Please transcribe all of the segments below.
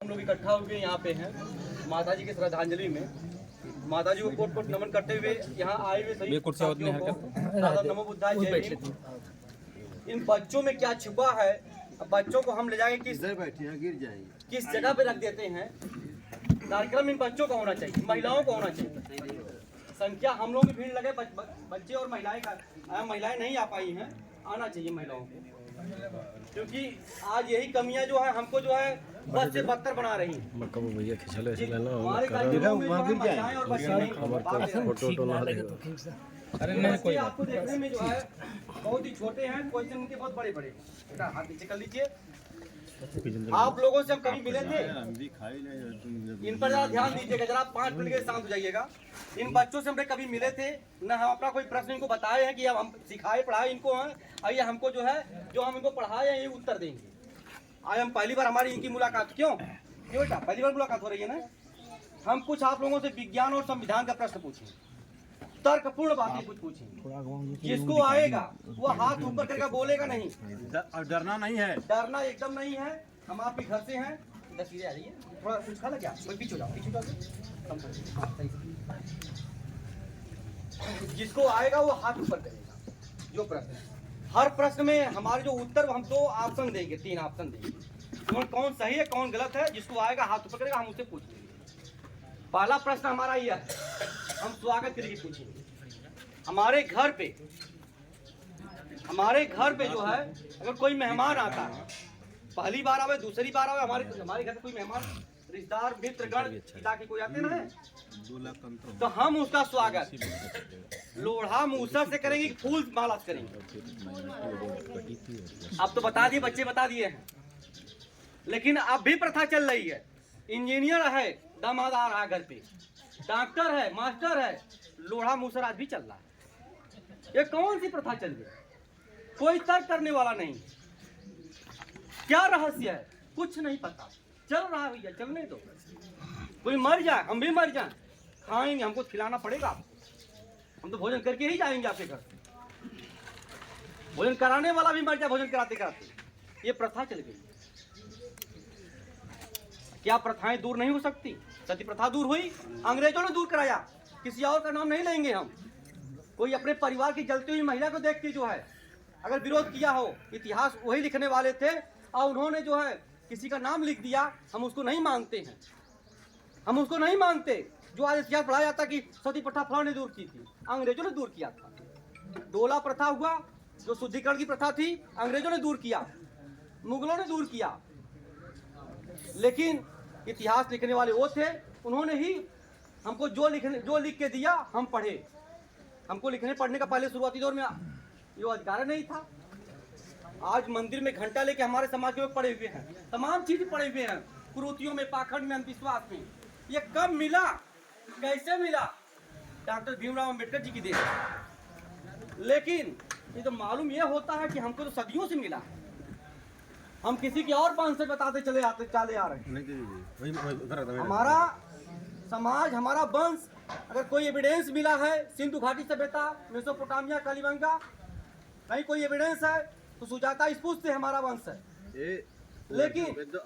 हम लोग इकट्ठा होकर यहाँ पे हैं माता जी की श्रद्धांजलि में। माता जी को कोट कोट नमन करते हुए यहाँ आए हुए सभी साथियों को नमो बुद्धाय जय भीम। इन बच्चों में क्या छुपा है, बच्चों को हम ले जाएंगे किस जगह पे रख देते हैं। कार्यक्रम इन बच्चों का होना चाहिए, महिलाओं को होना चाहिए। संख्या हम लोग की भीड़ लगे, बच्चे और महिलाएं का महिलाएं नहीं आ पाई हैं, आना चाहिए महिलाओं को, क्योंकि आज यही कमियां जो है हमको जो है बस से बदतर बना रही हैं। अरे नहीं कोई आपको देखने में जो है बहुत ही छोटे हैं, क्वेश्चन उनके बहुत बड़े बड़े। बेटा हाथ नीचे कर लीजिए। आप लोगों से हम कभी मिले थे, इन पर जरा ध्यान दीजिएगा, जरा 5 मिनट के शांत हो जाइएगा। इन बच्चों से हमने कभी मिले थे न, हम अपना कोई प्रश्न इनको बताए हैं कि हम सिखाए पढ़ाए इनको हैं, और ये हमको जो है जो हम इनको पढ़ाए हैं ये उत्तर देंगे। आज हम पहली बार हमारी इनकी मुलाकात, क्यों बेटा पहली बार मुलाकात हो रही है ना। हम कुछ आप लोगों से विज्ञान और संविधान का प्रश्न पूछेंगे, तर्कपूर्ण बातें कुछ पूछेंगे। जिसको आएगा वो हाथ ऊपर करके बोलेगा नहीं, डरना नहीं है, डरना एकदम नहीं है। हम आपके घर से हैं, तस्वीरें आ रही है, थोड़ा कुछ खा क्या कोई पीछे जाओ, पीछे जाओ। जिसको आएगा वो हाथ ऊपर करेगा। जो प्रश्न, हर प्रश्न में हमारे जो उत्तर हम 2 ऑप्शन देंगे, 3 ऑप्शन देंगे, कौन सही है कौन गलत है। जिसको आएगा हाथ ऊपर करेगा, हम उससे पूछ लेंगे। पहला प्रश्न हमारा यह है, हम स्वागत के लिए पूछेंगे। हमारे घर पे जो है अगर कोई मेहमान आता है, पहली बार आवे दूसरी बार आवे, हमारे घर कोई मेहमान रिश्तेदार मित्रगण पिता के कोई आते ना, तो हम उसका स्वागत लोढ़ा मूसर से करेंगे, फूल माला से करेंगे। अब तो बता दिए, बच्चे बता दिए हैं, लेकिन अब भी प्रथा चल रही है। इंजीनियर है, दामाद आ रहा है घर पे, डॉक्टर है, मास्टर है, लोढ़ा मूसर आज भी चल रहा है। ये कौन सी प्रथा चल गई? कोई तर्क करने वाला नहीं। क्या रहस्य है? कुछ नहीं पता, चल रहा है भैया, चलने दो। कोई मर जाए, हम भी मर जाए, खाएंगे, हमको खिलाना पड़ेगा। हम तो भोजन करके ही जाएंगे आपके घर। भोजन कराने वाला भी मर जाए भोजन कराते कराते। ये प्रथा चल गई। क्या प्रथाएं दूर नहीं हो सकती? सती प्रथा दूर हुई, अंग्रेजों ने दूर कराया, किसी और का नाम नहीं लेंगे हम। कोई अपने परिवार की जलती हुई महिला को देख के जो है अगर विरोध किया हो, इतिहास वही लिखने वाले थे और उन्होंने जो है किसी का नाम लिख दिया, हम उसको नहीं मानते हैं। हम उसको नहीं मानते। जो आज इतिहास पढ़ाया जाता कि सती प्रथा फलां ने दूर की थी, अंग्रेजों ने दूर किया था। डोला प्रथा हुआ, जो शुद्धिकरण की प्रथा थी, अंग्रेजों ने दूर किया, मुगलों ने दूर किया। लेकिन इतिहास लिखने वाले वो थे, उन्होंने ही हमको जो लिख के दिया हम पढ़े। हमको लिखने पढ़ने का पहले शुरुआती दौर में ये अधिकार नहीं था। आज मंदिर में घंटा लेके हमारे समाज के लोग पड़े हुए हैं, तमाम चीज पड़े हुए हैं, कुरीतियों में, पाखंड में, अंधविश्वास में। ये कब मिला, कैसे मिला? डॉक्टर भीमराव अम्बेडकर जी की देन। लेकिन ये तो मालूम ये होता है कि हमको तो सदियों से मिला। हम किसी की और वंश से बताते चले आ रहे हैं। हमारा समाज, हमारा वंश, अगर कोई एविडेंस मिला है सिंधु घाटी सभ्यता, मेसोपोटामिया, कालीबंगा, कहीं कोई एविडेंस है तो सुजाता स्पुष्ट से हमारा वंश है। लेकिन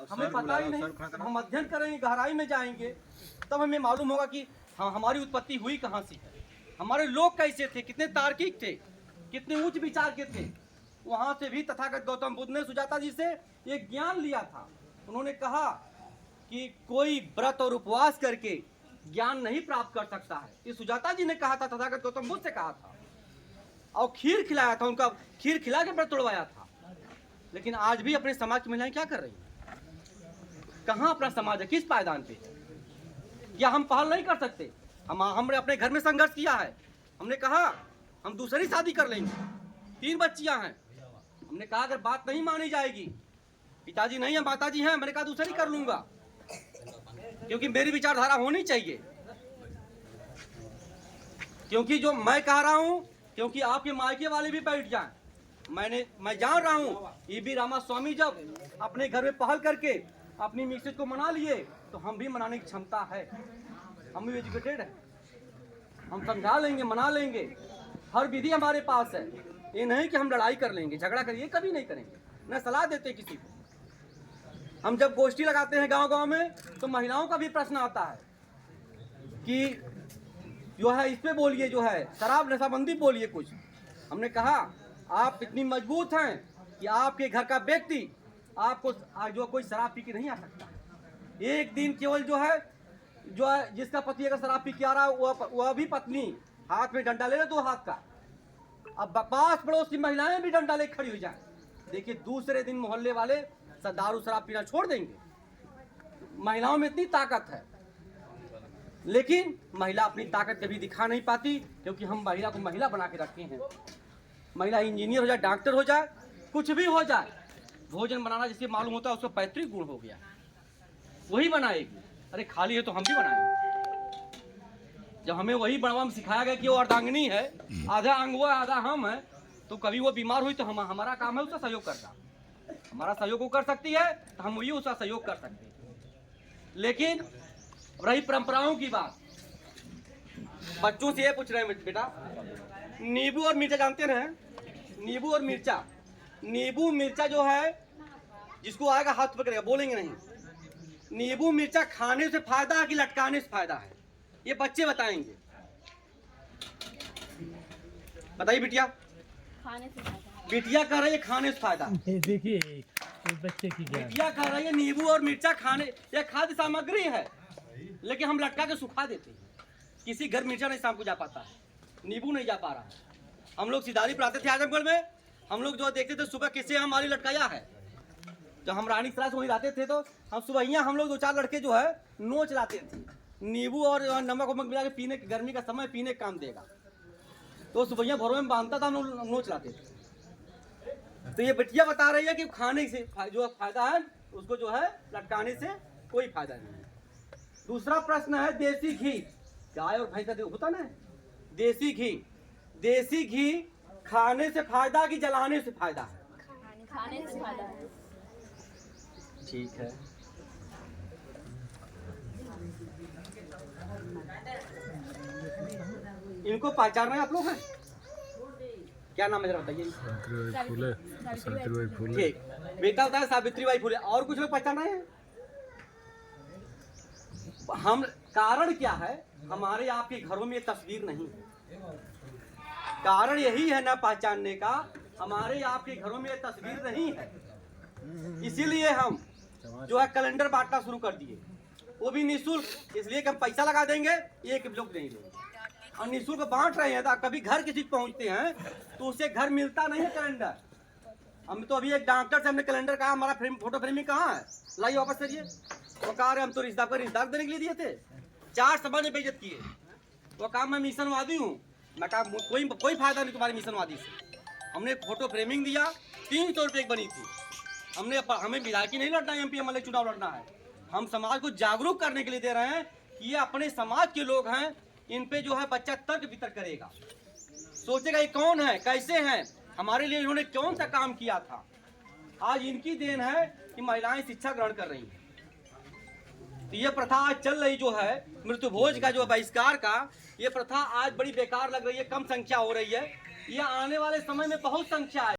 हमें पता ही नहीं। हम अध्ययन करेंगे, गहराई में जाएंगे, तब हमें मालूम होगा कि हाँ हमारी उत्पत्ति हुई कहाँ से है, हमारे लोग कैसे थे, कितने तार्किक थे, कितने उच्च विचार के थे। वहां से भी तथागत गौतम बुद्ध ने सुजाता जी से एक ज्ञान लिया था। उन्होंने कहा कि कोई व्रत और उपवास करके ज्ञान नहीं प्राप्त कर सकता है। ये सुजाता जी ने कहा था, तथागत गौतम बुद्ध से कहा था। और खीर खिलाया था, उनका खीर खिला के व्रत तोड़वाया था। लेकिन आज भी अपने समाज की महिलाएं क्या कर रही हैं? कहाँ अपना समाज है, किस पायदान पे? क्या हम पहल नहीं कर सकते? हमने अपने घर में संघर्ष किया है। हमने कहा हम दूसरी शादी कर लेंगे, 3 बच्चियां हैं। हमने कहा अगर बात नहीं मानी जाएगी, पिताजी नहीं है माताजी हैं, मैंने कहा दूसरी कर लूंगा, क्योंकि मेरी विचारधारा होनी चाहिए। क्योंकि जो मैं कह रहा हूं, क्योंकि आपके मायके वाले भी बैठ जाएं। मैं जान रहा हूं E.B. रामास्वामी जब अपने घर में पहल करके अपनी मिसेज को मना लिए, तो हम भी मनाने की क्षमता है। हम भी एजुकेटेड है, हम समझा लेंगे, मना लेंगे। हर विधि हमारे पास है। ये नहीं कि हम लड़ाई कर लेंगे, झगड़ा करेंगे, कभी नहीं करेंगे, न सलाह देते किसी को। हम जब गोष्ठी लगाते हैं गांव-गांव में तो महिलाओं का भी प्रश्न आता है कि जो है इस पे बोलिए, जो है शराब नशाबंदी बोलिए कुछ। हमने कहा आप इतनी मजबूत हैं कि आपके घर का व्यक्ति आपको जो कोई शराब पी के नहीं आ सकता। एक दिन केवल जो है जिसका पति अगर शराब पी के आ रहा है वह भी पत्नी हाथ में डंडा ले ले 2 हाथ का, अब पास पड़ोस की महिलाएं भी डंडा ले खड़ी हो जाए। देखिए दूसरे दिन मोहल्ले वाले दारू शराब पीना छोड़ देंगे। महिलाओं में इतनी ताकत है, लेकिन महिला अपनी ताकत कभी दिखा नहीं पाती, क्योंकि हम महिला को महिला बना के रखे हैं। महिला इंजीनियर हो जाए, डॉक्टर हो जाए, कुछ भी हो जाए, भोजन बनाना जिसे मालूम होता है उसका पैतृक गुण हो गया, वही बनाएगी। अरे खाली है तो हम भी बनाएंगे। जब हमें वही बनवा में सिखाया गया कि वो अर्धांगिनी है, आधा अंग वो आधा हम है, तो कभी वो बीमार हुई तो हमारा काम है उसका सहयोग करना। हमारा सहयोग वो कर सकती है तो हम वही उसका सहयोग कर सकते हैं। लेकिन रही परंपराओं की बात, बच्चों से ये पूछ रहे हैं बेटा, नींबू और मिर्चा जानते हैं? नींबू और मिर्चा, नींबू मिर्चा जो है जिसको आएगा हाथ पकड़ेगा, बोलेंगे नहीं। नींबू मिर्चा खाने से फायदा है कि लटकाने से फायदा है? ये बच्चे बताएंगे। बताइए बिटिया। खाने से फायदा। बिटिया कह रही है खाने से फायदा। देखिए बच्चे की क्या, बिटिया कह रही है नींबू और मिर्चा खाने, यह खाद्य सामग्री है, लेकिन हम लटका के सुखा देते हैं। किसी घर मिर्चा नहीं शाम को जा पाता है, नींबू नहीं जा पा रहा है। हम लोग सिदारी पर आते थे आजमगढ़ में, हम लोग जो देखते थे सुबह किसे हमारी लटकाया है। जब हम रानी सराय से वहीं रहते थे तो हम सुबह यहाँ हम लोग 2-4 लड़के जो है नोच लाते थे। नींबू और नमक वमक मिला के पीने, गर्मी का समय पीने काम देगा, तो सुबह भरों में बांधता था, हम लोग नोच लाते थे। तो ये बिटिया बता रही है कि खाने से जो फायदा है उसको जो है लटकाने से कोई फायदा नहीं है। दूसरा प्रश्न है देसी घी, गाय और भैंस का होता ना देसी घी, देसी घी खाने से फायदा कि जलाने से फायदा है? खाने से फायदा है। ठीक है। इनको पहचान रहे हैं आप लोग हैं? क्या नाम है जरा बताइए। सावित्रीबाई फुले। ठीक, बेटा होता है सावित्रीबाई फुले। और कुछ लोग पहचान रहे हैं? हम कारण क्या है, हमारे आपके घरों में ये तस्वीर नहीं है। कारण यही है ना पहचानने का, हमारे आपके घरों में ये तस्वीर नहीं है। इसीलिए हम जो है कैलेंडर बांटना शुरू कर दिए, वो भी निःशुल्क, इसलिए कि हम पैसा लगा देंगे, एक लोग नहीं लेंगे। और निःशुल्क बांट रहे हैं, तो कभी घर किसी पहुंचते हैं तो उसे घर मिलता नहीं है कैलेंडर। हम तो अभी एक डॉक्टर से हमने कैलेंडर कहा हमारा फोटो फ्रेमिंग कहाँ है, लाइए वापस करिए। वो कहा रहे हम तो रिश्तेदार देने के लिए दिए थे, 4 समाज में बेइज्जत किए। वो कहा मैं मिशनवादी हूँ, मैं कहा कोई फायदा नहीं तुम्हारी मिशनवादी से। हमने फोटो फ्रेमिंग दिया, 300 रुपये बनी थी। हमें विधायकी नहीं लड़ना है, MP MLA चुनाव लड़ना है। हम समाज को जागरूक करने के लिए दे रहे हैं कि ये अपने समाज के लोग हैं, इन पे जो है बच्चा तर्क वितर्क करेगा, सोचेगा ये कौन है, कैसे हैं, हमारे लिए इन्होंने कौन सा काम किया था। आज इनकी देन है कि महिलाएं शिक्षा ग्रहण कर रही हैं। तो ये प्रथा आज चल रही जो है मृत्यु भोज का, जो बहिष्कार का, ये प्रथा आज बड़ी बेकार लग रही है, कम संख्या हो रही है। ये आने वाले समय में बहुत संख्या है।